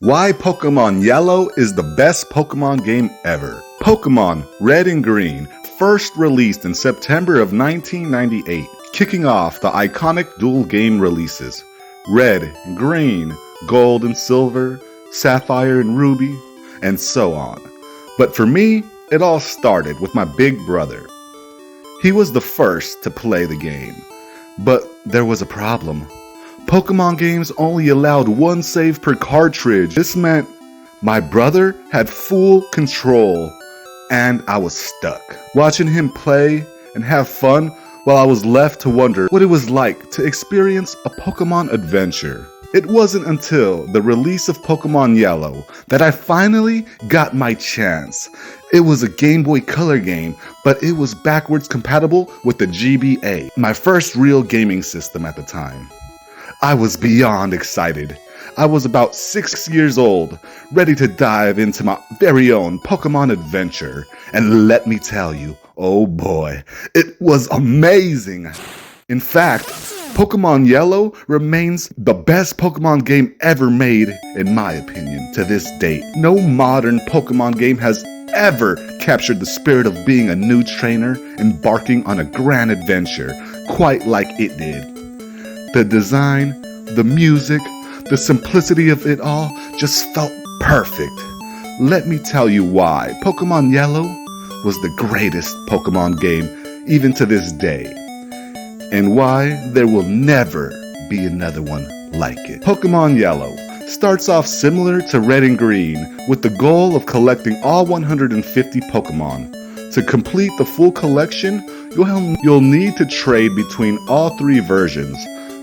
Why Pokemon Yellow is the best Pokemon game ever. Pokemon Red and Green, first released in September of 1998, kicking off the iconic dual game releases. Red, Green, Gold and Silver, Sapphire and Ruby, and so on. But for me, it all started with my big brother. He was the first to play the game. But there was a problem. Pokemon games only allowed one save per cartridge. This meant my brother had full control, and I was stuck. Watching him play and have fun while I was left to wonder what it was like to experience a Pokemon adventure. It wasn't until the release of Pokemon Yellow that I finally got my chance. It was a Game Boy Color game, but it was backwards compatible with the GBA, my first real gaming system at the time. I was beyond excited. I was about 6 years old, ready to dive into my very own Pokemon adventure. And let me tell you, oh boy, it was amazing. In fact, Pokemon Yellow remains the best Pokemon game ever made, in my opinion, to this date. No modern Pokemon game has ever captured the spirit of being a new trainer embarking on a grand adventure quite like it did. The design, the music, the simplicity of it all just felt perfect. Let me tell you why Pokemon Yellow was the greatest Pokemon game even to this day, and why there will never be another one like it. Pokemon Yellow starts off similar to Red and Green with the goal of collecting all 150 Pokemon. To complete the full collection, you'll need to trade between all three versions.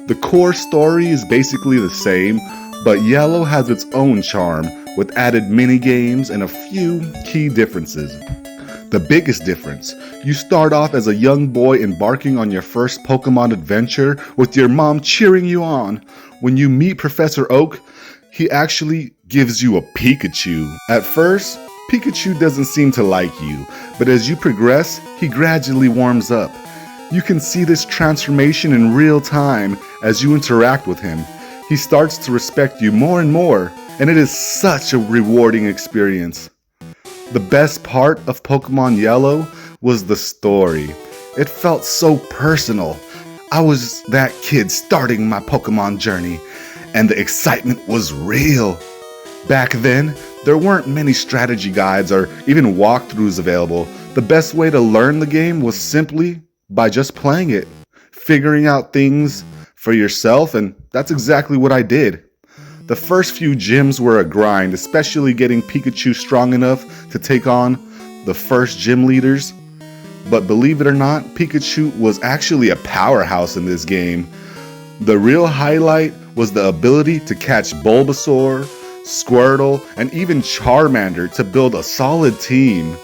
The core story is basically the same, but Yellow has its own charm with added mini-games and a few key differences. The biggest difference, you start off as a young boy embarking on your first Pokemon adventure with your mom cheering you on. When you meet Professor Oak, he actually gives you a Pikachu. At first, Pikachu doesn't seem to like you, but as you progress, he gradually warms up. You can see this transformation in real time as you interact with him. He starts to respect you more and more, and it is such a rewarding experience. The best part of Pokemon Yellow was the story. It felt so personal. I was that kid starting my Pokemon journey, and the excitement was real. Back then, there weren't many strategy guides or even walkthroughs available. The best way to learn the game was simply by just playing it, figuring out things for yourself, and that's exactly what I did. The first few gyms were a grind, especially getting Pikachu strong enough to take on the first gym leaders. But believe it or not, Pikachu was actually a powerhouse in this game. The real highlight was the ability to catch Bulbasaur, Squirtle, and even Charmander to build a solid team.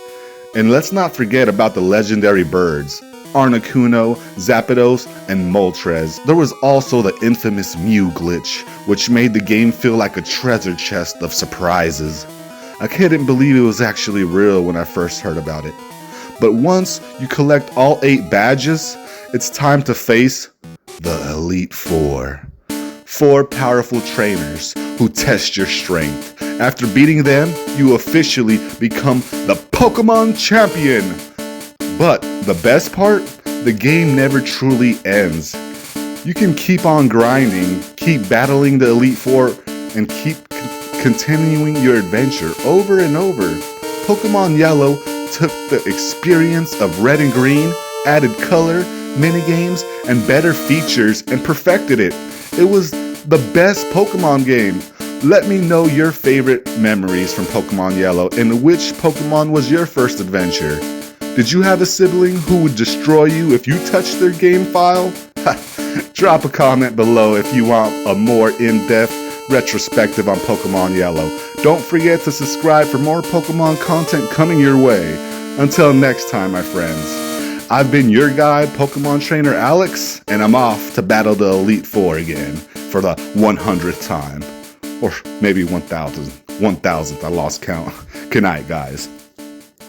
And let's not forget about the legendary birds, Articuno, Zapdos, and Moltres. There was also the infamous Mew glitch, which made the game feel like a treasure chest of surprises. I couldn't believe it was actually real when I first heard about it. But once you collect all 8 badges, it's time to face the Elite Four. 4 powerful trainers who test your strength. After beating them, you officially become the Pokemon Champion. But the best part, the game never truly ends. You can keep on grinding, keep battling the Elite Four, and keep continuing your adventure over and over. Pokemon Yellow took the experience of Red and Green, added color, minigames, and better features, and perfected it. It was the best Pokemon game. Let me know your favorite memories from Pokemon Yellow, and which Pokemon was your first adventure. Did you have a sibling who would destroy you if you touched their game file? Drop a comment below if you want a more in-depth retrospective on Pokemon Yellow. Don't forget to subscribe for more Pokemon content coming your way. Until next time, my friends. I've been your guide, Pokemon Trainer Alex, and I'm off to battle the Elite Four again for the 100th time. Or maybe 1,000th. I lost count. Good night, guys.